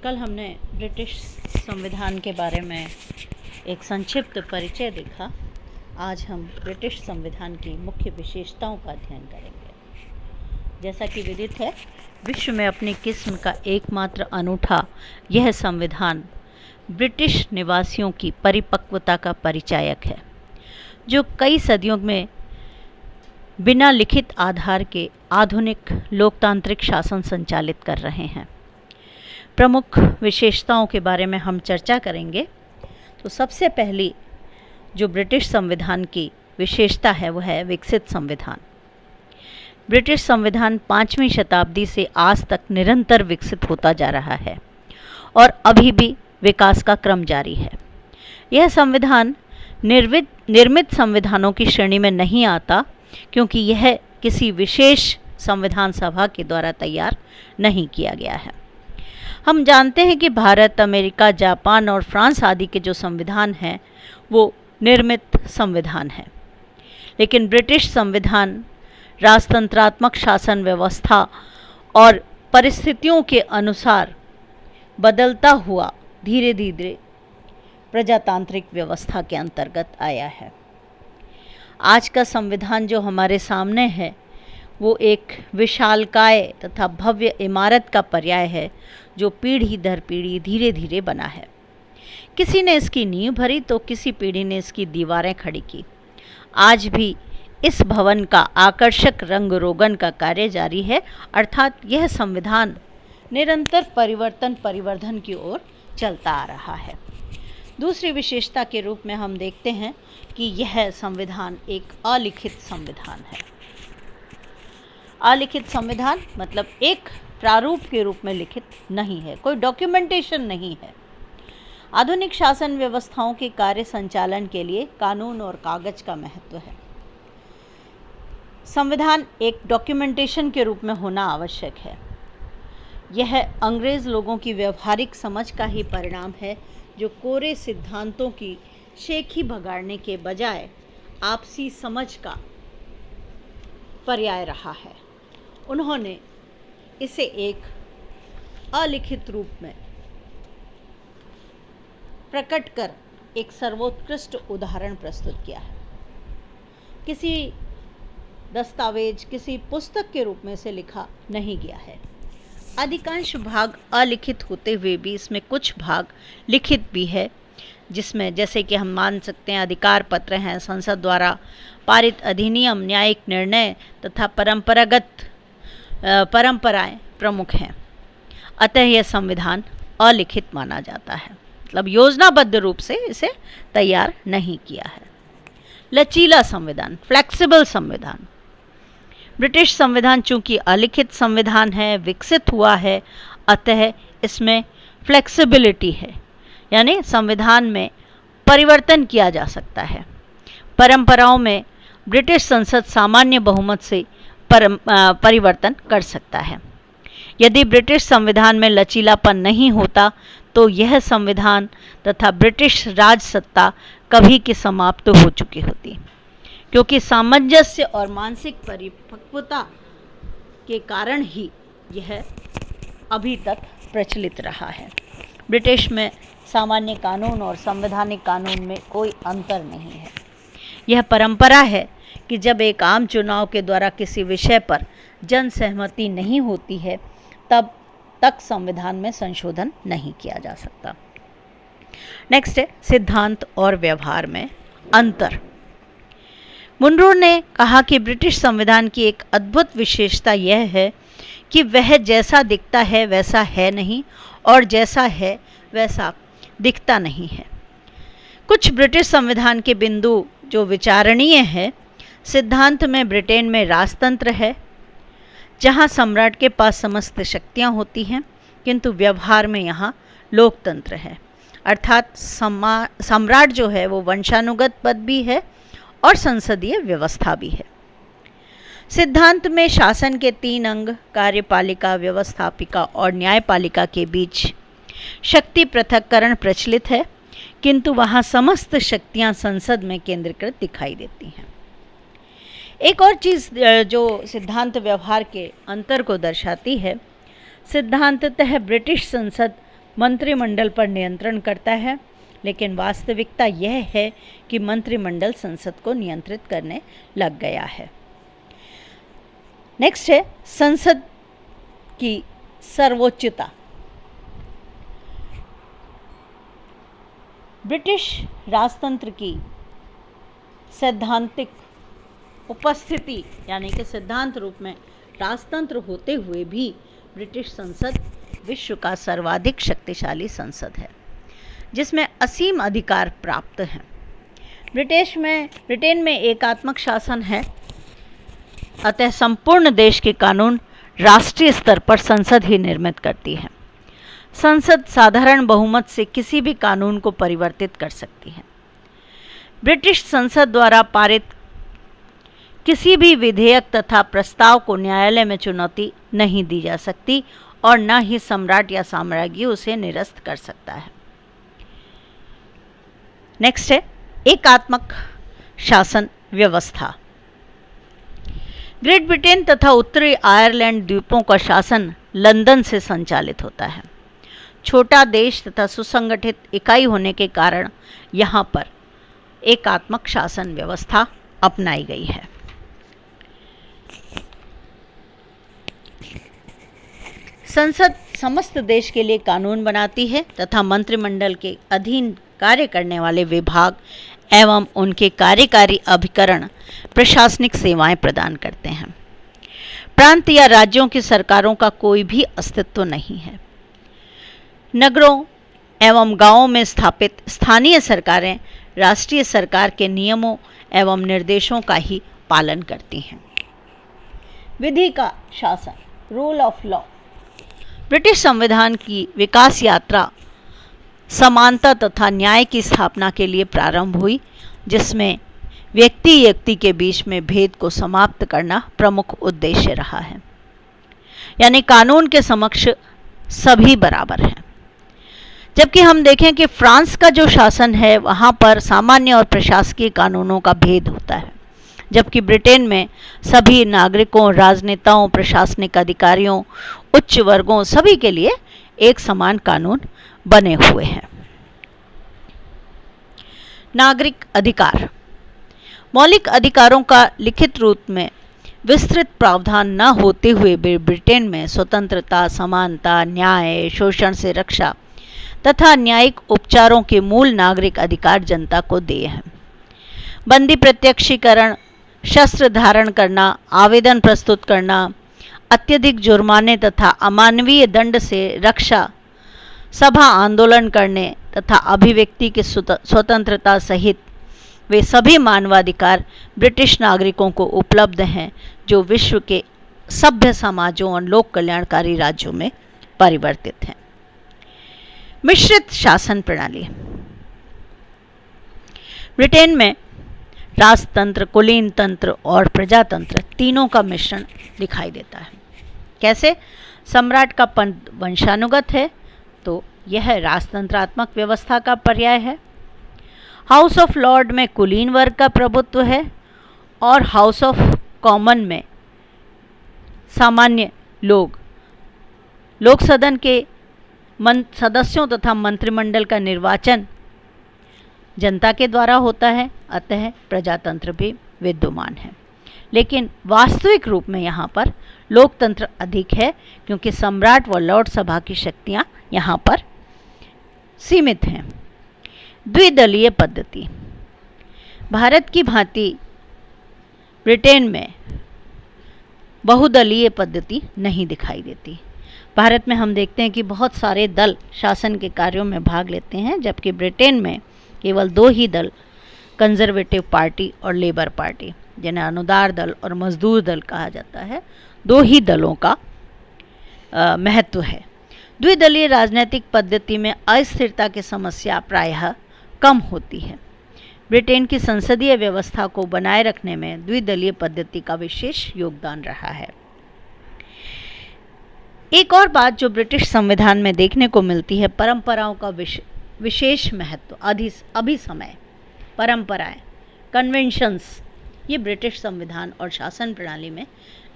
कल हमने ब्रिटिश संविधान के बारे में एक संक्षिप्त परिचय देखा। आज हम ब्रिटिश संविधान की मुख्य विशेषताओं का अध्ययन करेंगे। जैसा कि विदित है, विश्व में अपनी किस्म का एकमात्र अनूठा यह संविधान ब्रिटिश निवासियों की परिपक्वता का परिचायक है, जो कई सदियों में बिना लिखित आधार के आधुनिक लोकतांत्रिक शासन संचालित कर रहे हैं। प्रमुख विशेषताओं के बारे में हम चर्चा करेंगे। तो सबसे पहली जो ब्रिटिश संविधान की विशेषता है वो है विकसित संविधान। ब्रिटिश संविधान 5वीं शताब्दी से आज तक निरंतर विकसित होता जा रहा है और अभी भी विकास का क्रम जारी है। यह संविधान निर्मित संविधानों की श्रेणी में नहीं आता, क्योंकि यह किसी विशेष संविधान सभा के द्वारा तैयार नहीं किया गया है। हम जानते हैं कि भारत, अमेरिका, जापान और फ्रांस आदि के जो संविधान हैं वो निर्मित संविधान हैं, लेकिन ब्रिटिश संविधान राजतंत्रात्मक शासन व्यवस्था और परिस्थितियों के अनुसार बदलता हुआ धीरे धीरे प्रजातांत्रिक व्यवस्था के अंतर्गत आया है। आज का संविधान जो हमारे सामने है वो एक विशालकाय तथा भव्य इमारत का पर्याय है, जो पीढ़ी दर पीढ़ी धीरे धीरे बना है। किसी ने इसकी नींव भरी तो किसी पीढ़ी ने इसकी दीवारें खड़ी की। आज भी इस भवन का आकर्षक रंग रोगन का कार्य जारी है, अर्थात यह संविधान निरंतर परिवर्धन की ओर चलता आ रहा है। दूसरी विशेषता के रूप में हम देखते हैं कि यह संविधान एक अलिखित संविधान है। अलिखित संविधान मतलब एक प्रारूप के रूप में लिखित नहीं है, कोई डॉक्यूमेंटेशन नहीं है। आधुनिक शासन व्यवस्थाओं के कार्य संचालन के लिए कानून और कागज का महत्व है। संविधान एक डॉक्यूमेंटेशन के रूप में होना आवश्यक है। यह अंग्रेज लोगों की व्यवहारिक समझ का ही परिणाम है, जो कोरे सिद्धांतों की शेखी भगाड़ने के बजाय आपसी समझ का पर्याय रहा है। उन्होंने इसे एक अलिखित रूप में प्रकट कर एक सर्वोत्कृष्ट उदाहरण प्रस्तुत किया है। किसी दस्तावेज, किसी पुस्तक के रूप में इसे लिखा नहीं गया है। अधिकांश भाग अलिखित होते हुए भी इसमें कुछ भाग लिखित भी है, जिसमें जैसे कि हम मान सकते हैं अधिकार पत्र हैं, संसद द्वारा पारित अधिनियम, न्यायिक निर्णय तथा परंपराएं प्रमुख हैं। अतः यह संविधान अलिखित माना जाता है, मतलब योजनाबद्ध रूप से इसे तैयार नहीं किया है। लचीला संविधान, फ्लेक्सिबल संविधान। ब्रिटिश संविधान चूंकि अलिखित संविधान है, विकसित हुआ है, अतः इसमें फ्लेक्सिबिलिटी है, यानी संविधान में परिवर्तन किया जा सकता है। परंपराओं में ब्रिटिश संसद सामान्य बहुमत से परिवर्तन कर सकता है। यदि ब्रिटिश संविधान में लचीलापन नहीं होता तो यह संविधान तथा ब्रिटिश राज सत्ता कभी की समाप्त हो चुकी होती, क्योंकि सामंजस्य और मानसिक परिपक्वता के कारण ही यह अभी तक प्रचलित रहा है। ब्रिटिश में सामान्य कानून और संवैधानिक कानून में कोई अंतर नहीं है। यह परंपरा है कि जब एक आम चुनाव के द्वारा किसी विषय पर जन सहमति नहीं होती है, तब तक संविधान में संशोधन नहीं किया जा सकता। नेक्स्ट है सिद्धांत और व्यवहार में अंतर। मुनरो ने कहा कि ब्रिटिश संविधान की एक अद्भुत विशेषता यह है कि वह जैसा दिखता है वैसा है नहीं, और जैसा है वैसा दिखता नहीं है। कुछ ब्रिटिश संविधान के बिंदु जो विचारणीय है। सिद्धांत में ब्रिटेन में राजतंत्र है, जहां सम्राट के पास समस्त शक्तियां होती हैं, किंतु व्यवहार में यहाँ लोकतंत्र है, अर्थात सम्राट जो है वो वंशानुगत पद भी है और संसदीय व्यवस्था भी है। सिद्धांत में शासन के 3 अंग कार्यपालिका, व्यवस्थापिका और न्यायपालिका के बीच शक्ति पृथक्करण प्रचलित है, किंतु वहाँ समस्त शक्तियाँ संसद में केंद्रीकृत दिखाई देती हैं। एक और चीज़ जो सिद्धांत व्यवहार के अंतर को दर्शाती है, सिद्धांततः ब्रिटिश संसद मंत्रिमंडल पर नियंत्रण करता है, लेकिन वास्तविकता यह है कि मंत्रिमंडल संसद को नियंत्रित करने लग गया है। नेक्स्ट है संसद की सर्वोच्चता। ब्रिटिश राजतंत्र की सैद्धांतिक उपस्थिति यानी कि सिद्धांत रूप में राजतंत्र होते हुए भी ब्रिटिश संसद विश्व का सर्वाधिक शक्तिशाली संसद है, जिसमें असीम अधिकार प्राप्त हैं। ब्रिटेन में एकात्मक शासन है, अतः संपूर्ण देश के कानून राष्ट्रीय स्तर पर संसद ही निर्मित करती है। संसद साधारण बहुमत से किसी भी कानून को परिवर्तित कर सकती है। ब्रिटिश संसद द्वारा पारित किसी भी विधेयक तथा प्रस्ताव को न्यायालय में चुनौती नहीं दी जा सकती और न ही सम्राट या साम्राज्ञी उसे निरस्त कर सकता है। नेक्स्ट है एकात्मक शासन व्यवस्था। ग्रेट ब्रिटेन तथा उत्तरी आयरलैंड द्वीपों का शासन लंदन से संचालित होता है। छोटा देश तथा सुसंगठित इकाई होने के कारण यहाँ पर एकात्मक शासन व्यवस्था अपनाई गई है। संसद समस्त देश के लिए कानून बनाती है तथा मंत्रिमंडल के अधीन कार्य करने वाले विभाग एवं उनके कार्यकारी अभिकरण प्रशासनिक सेवाएं प्रदान करते हैं। प्रांत या राज्यों की सरकारों का कोई भी अस्तित्व नहीं है। नगरों एवं गांवों में स्थापित स्थानीय सरकारें राष्ट्रीय सरकार के नियमों एवं निर्देशों का ही पालन करती हैं। विधि का शासन, रूल ऑफ लॉ। ब्रिटिश संविधान की विकास यात्रा समानता तथा न्याय की स्थापना के लिए प्रारंभ हुई, जिसमें व्यक्ति के बीच में भेद को समाप्त करना प्रमुख उद्देश्य रहा है। यानी कानून के समक्ष सभी बराबर हैं। जबकि हम देखें कि फ्रांस का जो शासन है वहाँ पर सामान्य और प्रशासकीय कानूनों का भेद होता है, जबकि ब्रिटेन में सभी नागरिकों, राजनेताओं, प्रशासनिक अधिकारियों, उच्च वर्गों सभी के लिए एक समान कानून बने हुए हैं। नागरिक अधिकार। मौलिक अधिकारों का लिखित रूप में विस्तृत प्रावधान न होते हुए ब्रिटेन में स्वतंत्रता, समानता, न्याय, शोषण से रक्षा तथा न्यायिक उपचारों के मूल नागरिक अधिकार जनता को दिए हैं। बंदी प्रत्यक्षीकरण, शस्त्र धारण करना, आवेदन प्रस्तुत करना, अत्यधिक जुर्माने तथा अमानवीय दंड से रक्षा, सभा आंदोलन करने तथा अभिव्यक्ति की स्वतंत्रता सहित वे सभी मानवाधिकार ब्रिटिश नागरिकों को उपलब्ध हैं जो विश्व के सभ्य समाजों और लोक कल्याणकारी राज्यों में परिवर्तित हैं। मिश्रित शासन प्रणाली। ब्रिटेन में राजतंत्र, कुलीन तंत्र और प्रजातंत्र तीनों का मिश्रण दिखाई देता है। कैसे? सम्राट का पद वंशानुगत है तो यह राजतंत्रात्मक व्यवस्था का पर्याय है। हाउस ऑफ लॉर्ड में कुलीन वर्ग का प्रभुत्व है और हाउस ऑफ कॉमन में सामान्य लोक सदन के सदस्यों तथा मंत्रिमंडल का निर्वाचन जनता के द्वारा होता है, अतः प्रजातंत्र भी विद्यमान है। लेकिन वास्तविक रूप में यहाँ पर लोकतंत्र अधिक है, क्योंकि सम्राट व लॉर्ड सभा की शक्तियाँ यहाँ पर सीमित हैं। द्विदलीय पद्धति। भारत की भांति ब्रिटेन में बहुदलीय पद्धति नहीं दिखाई देती। भारत में हम देखते हैं कि बहुत सारे दल शासन के कार्यों में भाग लेते हैं, जबकि ब्रिटेन में केवल दो ही दल, कंजर्वेटिव पार्टी और लेबर पार्टी, जिन्हें अनुदार दल और मजदूर दल कहा जाता है, दो ही दलों का महत्व है। द्विदलीय राजनीतिक पद्धति में अस्थिरता की समस्या प्रायः कम होती है। ब्रिटेन की संसदीय व्यवस्था को बनाए रखने में द्विदलीय पद्धति का विशेष योगदान रहा है। एक और बात जो ब्रिटिश संविधान में देखने को मिलती है, परंपराओं का विशेष महत्व। अभिसमय, परंपराएं, कन्वेंशंस, ये ब्रिटिश संविधान और शासन प्रणाली में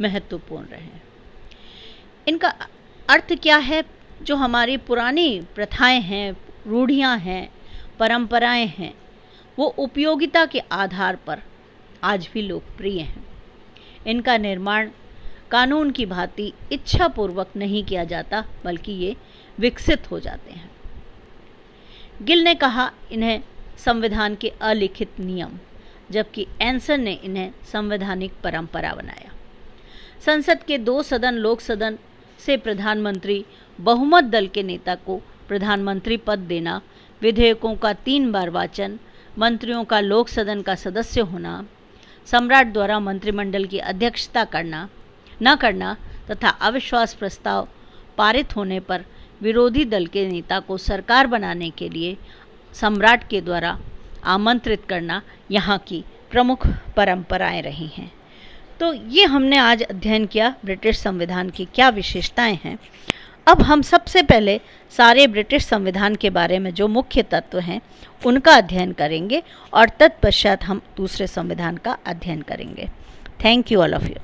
महत्वपूर्ण रहे हैं। इनका अर्थ क्या है? जो हमारी पुरानी प्रथाएं हैं, रूढ़ियां हैं, परंपराएं हैं, वो उपयोगिता के आधार पर आज भी लोकप्रिय हैं। इनका निर्माण कानून की भांति इच्छापूर्वक नहीं किया जाता, बल्कि ये विकसित हो जाते हैं। गिल ने कहा इन्हें संविधान के अलिखित नियम, जबकि एंसन ने इन्हें संवैधानिक परंपरा बनाया। संसद के 2 सदन लोक सदन से प्रधानमंत्री बहुमत दल के नेता को प्रधानमंत्री पद देना, विधेयकों का 3 बार वाचन, मंत्रियों का लोक सदन का सदस्य होना, सम्राट द्वारा मंत्रिमंडल की अध्यक्षता न करना तथा अविश्वास प्रस्ताव पारित होने पर विरोधी दल के नेता को सरकार बनाने के लिए सम्राट के द्वारा आमंत्रित करना यहाँ की प्रमुख परंपराएं रही हैं। तो ये हमने आज अध्ययन किया ब्रिटिश संविधान की क्या विशेषताएं हैं। अब हम सबसे पहले सारे ब्रिटिश संविधान के बारे में जो मुख्य तत्व हैं उनका अध्ययन करेंगे और तत्पश्चात हम दूसरे संविधान का अध्ययन करेंगे। Thank you all of you.